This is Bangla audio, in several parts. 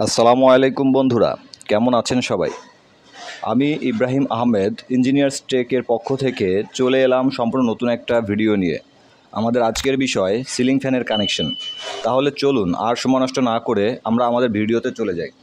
আসসালামু আলাইকুম বন্ধুরা, কেমন আছেন সবাই? আমি ইব্রাহিম আহমেদ ইঞ্জিনিয়ার্স টেকের পক্ষ থেকে চলে এলাম সম্পূর্ণ নতুন একটা ভিডিও নিয়ে। আমাদের আজকের বিষয় সিলিং ফ্যানের কানেকশন। তাহলে চলুন আর সময় নষ্ট না করে আমরা আমাদের ভিডিওতে চলে যাই।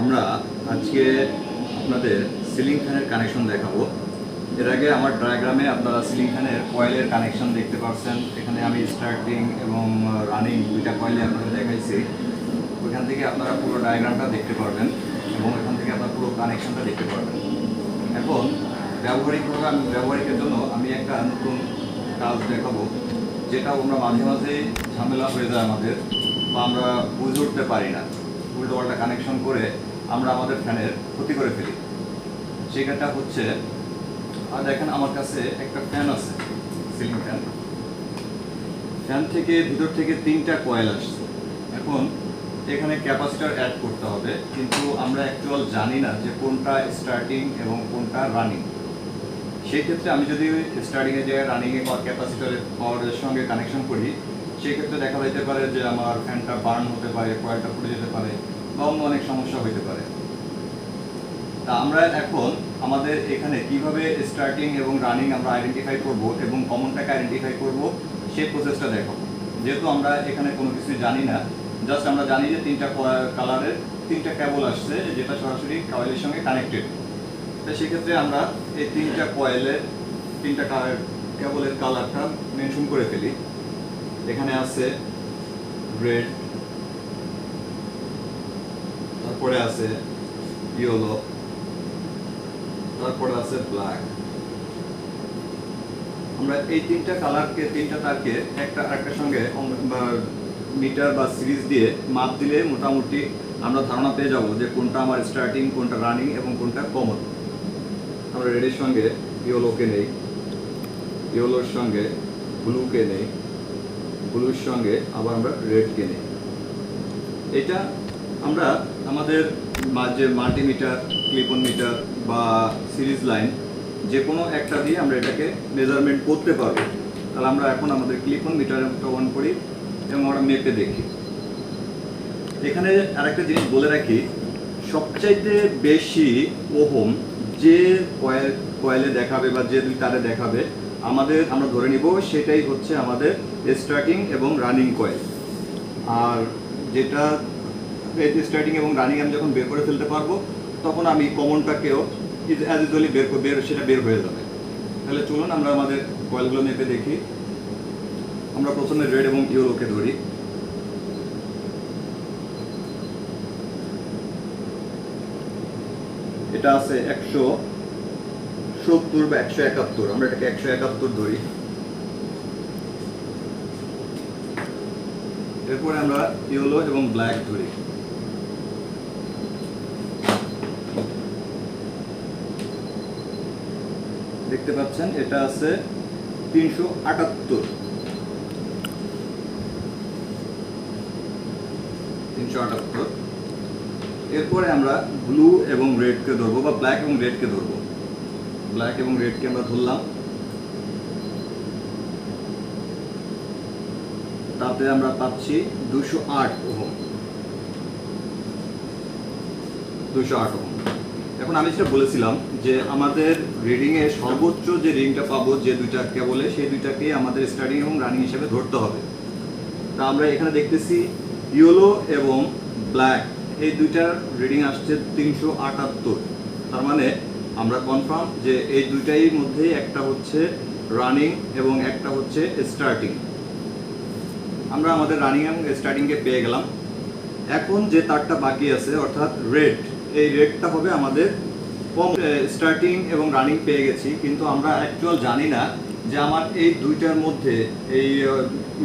আমরা আজকে আপনাদের সিলিং ফ্যানের কানেকশন দেখাবো। এর আগে আমার ডায়াগ্রামে আপনারা সিলিং ফ্যানের কয়েলের কানেকশন দেখতে পাচ্ছেন। এখানে আমি স্টার্টিং এবং রানিং দুইটা কয়েলে আপনাদের দেখাইছি। ওইখান থেকে আপনারা পুরো ডায়াগ্রামটা দেখতে পারবেন এবং এখান থেকে আপনারা পুরো কানেকশনটা দেখতে পারবেন। এখন ব্যবহারিকের জন্য আমি একটা নতুন কাজ দেখাবো, যেটা আমরা মাঝে মাঝে ঝামেলা হয়ে যায় আমাদের, বা আমরা বুঝে উঠতে পারি না। উল্টো পাল্টা কানেকশন করে আমরা আমাদের ফ্যানের ক্ষতি করে ফেলি। সেটা হচ্ছে, আর দেখেন আমার কাছে একটা ফ্যান আছে, সিলিং ফ্যান। ফ্যান থেকে ভিতর থেকে 3টা কয়েল আসছে। এখন এখানে ক্যাপাসিটর অ্যাড করতে হবে, কিন্তু আমরা অ্যাকচুয়াল জানি না যে কোনটা স্টার্টিং এবং কোনটা রানিং। সেই ক্ষেত্রে আমি যদি স্টার্টিংয়ের জায়গায় রানিংয়ে ক্যাপাসিটরের পাওয়ারের সঙ্গে কানেকশন করি, সেই ক্ষেত্রে দেখা যেতে পারে যে আমার ফ্যানটা বার্ন হতে পারে, কয়েলটা ফুটে যেতে পারে, বা অন্য অনেক সমস্যা হতে পারে। তা আমরা এখন আমাদের এখানে কিভাবে স্টার্টিং এবং রানিং আমরা আইডেন্টিফাই করব এবং কমনটাকে আইডেন্টিফাই করব, সেই প্রসেসটা দেখাবো। যেহেতু আমরা এখানে কোনো কিছু জানি না, জাস্ট আমরা জানি যে 3টা কালারের 3টা কেবল আসছে, যেটা সরাসরি কয়েলের সঙ্গে কানেক্টেড। তো সেক্ষেত্রে আমরা এই 3টা কয়েলের 3টা কেবলের কালারটা মেনশন করে ফেলি। এখানে আছে রেড, তারপরে আছে ইয়েলো, তারপরে আছে ব্ল্যাক। আমরা এই 3টা কালারকে, 3টা তারকে একটা আরেকটার সঙ্গে মিটার বা সিরিজ দিয়ে মাপ দিলে মোটামুটি আমরা ধারণা পেয়ে যাব যে কোনটা আমার স্টার্টিং, কোনটা রানিং এবং কোনটা কমন। আমরা রেডের সঙ্গে ইয়েলোকে নেই, ইয়েলোর সঙ্গে ব্লুকে নেই, ব্লুর সঙ্গে আবার আমরা রেডকে নেই। এটা আমরা আমাদের যে মাল্টিমিটার, ক্লিপ অন মিটার বা সিরিজ লাইন, যে কোনো একটা দিয়ে আমরা এটাকে মেজারমেন্ট করতে পারবো। তাহলে আমরা এখন আমাদের ক্লিপ অন মিটারটা অন করি এবং আমরা মেপে দেখি। এখানে আরেকটা জিনিস বলে রাখি, সবচাইতে বেশি ওহম যে কয়েলে দেখাবে বা যে তারে দেখাবে, আমরা ধরে নিব সেটাই হচ্ছে আমাদের স্টার্টিং এবং রানিং কয়েল। আর যেটা স্টার্টিং এবং রানিং আমি যখন বের করে ফেলতে পারবো, তখন আমি কমনটাকেও অ্যাজ ইউজুয়ালি সেটা বের হয়ে যাবে। তাহলে চলুন আমরা আমাদের কয়েলগুলো মেপে দেখি। আমরা প্রথমে রেড এবং ইয়েলোকে ধরি। এটা আছে 170 বা 171, আমরা এটাকে 171 ধরি। এরপরে আমরা ইয়েলো এবং ব্ল্যাক ধরি। দেখতে পাচ্ছেন এটা আছে 378। এরপরে আমরা ব্লু এবং রেডকে ধরবো বা ব্ল্যাক এবং রেডকে ধরবো। ব্ল্যাক এবং রেডকে আমরা ধরলাম, তাতে আমরা পাচ্ছি 208 ওহম। 208 ওহম। এখন আমি যেটা বলেছিলাম যে আমাদের রিডিংয়ে সর্বোচ্চ যে রিডিংটা পাবো, যে দুইটা কেবলে, সেই দুইটাকে আমাদের স্টার্টিং এবং রানিং হিসেবে ধরতে হবে। তা আমরা এখানে দেখতেছি ইয়েলো এবং ব্ল্যাক এই দুইটার রিডিং আসছে 378। তার মানে আমরা কনফার্ম যে এই দুইটাই মধ্যেই একটা হচ্ছে রানিং এবং একটা হচ্ছে স্টার্টিং। আমরা আমাদের রানিং এবং স্টার্টিংকে পেয়ে গেলাম। এখন যে তারটা বাকি আছে অর্থাৎ রেড, এই রেডটা হবে আমাদের কম। স্টার্টিং এবং রানিং পেয়ে গেছি, কিন্তু আমরা অ্যাকচুয়াল জানি না যে আমার এই দুইটার মধ্যে, এই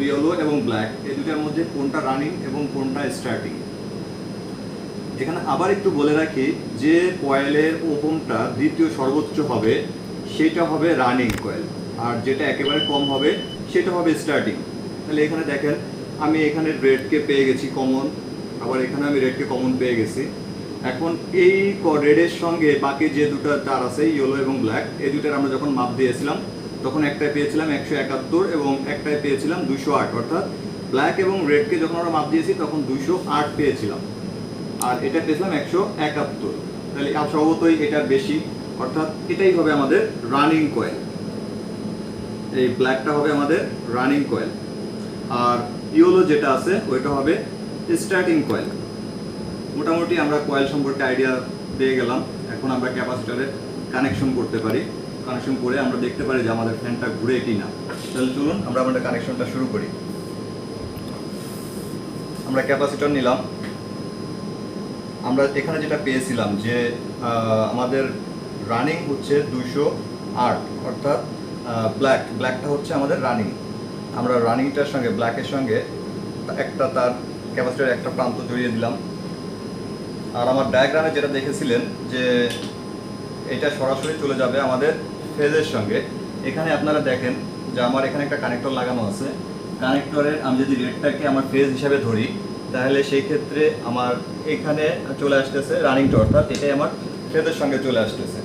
ইয়েলো এবং ব্ল্যাক, এই দুইটার মধ্যে কোনটা রানিং এবং কোনটা স্টার্টিং। এখানে আবার একটু বলে রাখি যে কয়েলের ওহমটা দ্বিতীয় সর্বোচ্চ হবে সেটা হবে রানিং কয়েল, আর যেটা একেবারে কম হবে সেটা হবে স্টার্টিং। তাহলে এখানে দেখেন আমি এখানে রেডকে পেয়ে গেছি কমন, আবার এখানে আমি রেডকে কমন পেয়ে গেছি। এখন এই রেডের সঙ্গে বাকি যে দুটো তার আছে ইয়েলো এবং ব্ল্যাক, এই দুটার আমরা যখন মাপ দিয়েছিলাম তখন একটায় পেয়েছিলাম 171 এবং একটায় পেয়েছিলাম 208। অর্থাৎ ব্ল্যাক এবং রেডকে যখন আমরা মাপ দিয়েছি তখন 208 পেয়েছিলাম, আর এটা পেয়েছিলাম 171। তাহলে স্বভাবতই এটার বেশি, অর্থাৎ এটাই হবে আমাদের রানিং কয়েল। এই ব্ল্যাকটা হবে আমাদের রানিং কয়েল, আর ইয়েলো যেটা আছে ওইটা হবে স্টার্টিং কয়েল। মোটামুটি আমরা কয়েল সম্পর্কে আইডিয়া পেয়ে গেলাম। এখন আমরা ক্যাপাসিটরে কানেকশন করতে পারি। কানেকশন করে আমরা দেখতে পারি যে আমাদের ফ্যানটা ঘুরে কি না। তাহলে চলুন আমরা আমাদের কানেকশনটা শুরু করি। আমরা ক্যাপাসিটর নিলাম। আমরা এখানে যেটা পেয়েছিলাম যে আমাদের রানিং হচ্ছে 208, অর্থাৎ ব্ল্যাকটা হচ্ছে আমাদের রানিং। আমরা রানিংটার সঙ্গে ব্ল্যাকের সঙ্গে একটা তার ক্যাপাসিটরের একটা প্রান্ত জড়িয়ে দিলাম। আর আমার ডায়াগ্রামে যেটা দেখেছিলেন যে এটা সরাসরি চলে যাবে আমাদের ফেজের সঙ্গে। এখানে আপনারা দেখেন যে আমার এখানে একটা কানেক্টর লাগানো আছে। কানেক্টরের আমি যদি রেডটাকে আমার ফেজ হিসাবে ধরি তাহলে সেই ক্ষেত্রে আমার এখানে চলে আসতেছে রানিংটা, অর্থাৎ এটাই আমার ফেজের সঙ্গে চলে আসতেছে।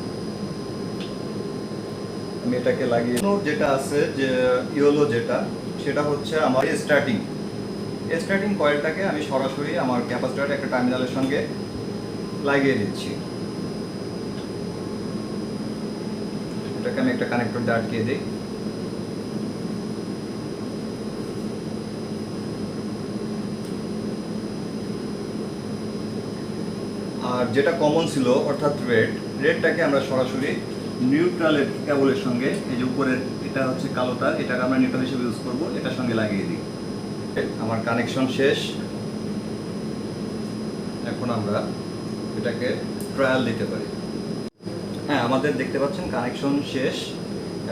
আমি এটাকে লাগিয়ে যেটা আছে যে ইয়েলো যেটা, সেটা হচ্ছে আমার স্টার্টিং কয়েলটাকে আমি সরাসরি আমার ক্যাপাসিটরের একটা টার্মিনালের সঙ্গে লাগিয়ে দিচ্ছি। এটাকে আমি একটা কানেক্টর দিয়ে আটকিয়ে দিই। আর যেটা কমন ছিল অর্থাৎ রেডটাকে আমরা সরাসরি নিউট্রালের কেবলের সঙ্গে, এই যে উপরের এটা হচ্ছে কালো তার, এটাকে আমরা নিউট্রাল হিসেবে ইউজ করবো, এটার সঙ্গে লাগিয়ে দিই। আমার কানেকশন শেষ। এখন আমরা এটাকে ট্রায়াল দিতে পারি। হ্যাঁ, আমাদের দেখতে পাচ্ছেন কানেকশন শেষ।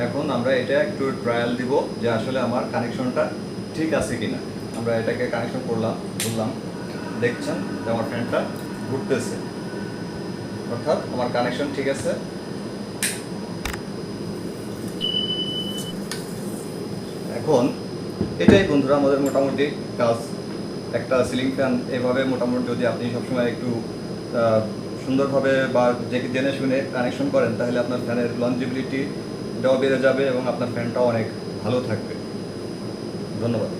এখন আমরা এটা একটু ট্রায়াল দিব যে আসলে আমার কানেকশনটা ঠিক আছে কিনা। আমরা এটাকে কানেকশন করলাম, দেখছেন যে আমার ফ্যানটা ঘুরতেছে, অর্থাৎ আমার কানেকশন ঠিক আছে। এখন এটাই বন্ধুরা আমাদের মোটামুটি কাজ। একটা সিলিং ফ্যান এভাবে মোটামুটি যদি আপনি সবসময় একটু সুন্দরভাবে বা জেনে শুনে কানেকশন করেন তাহলে আপনার ফ্যানের লঞ্জিবিলিটিটাও বেড়ে যাবে এবং আপনার ফ্যানটাও অনেক ভালো থাকবে। ধন্যবাদ।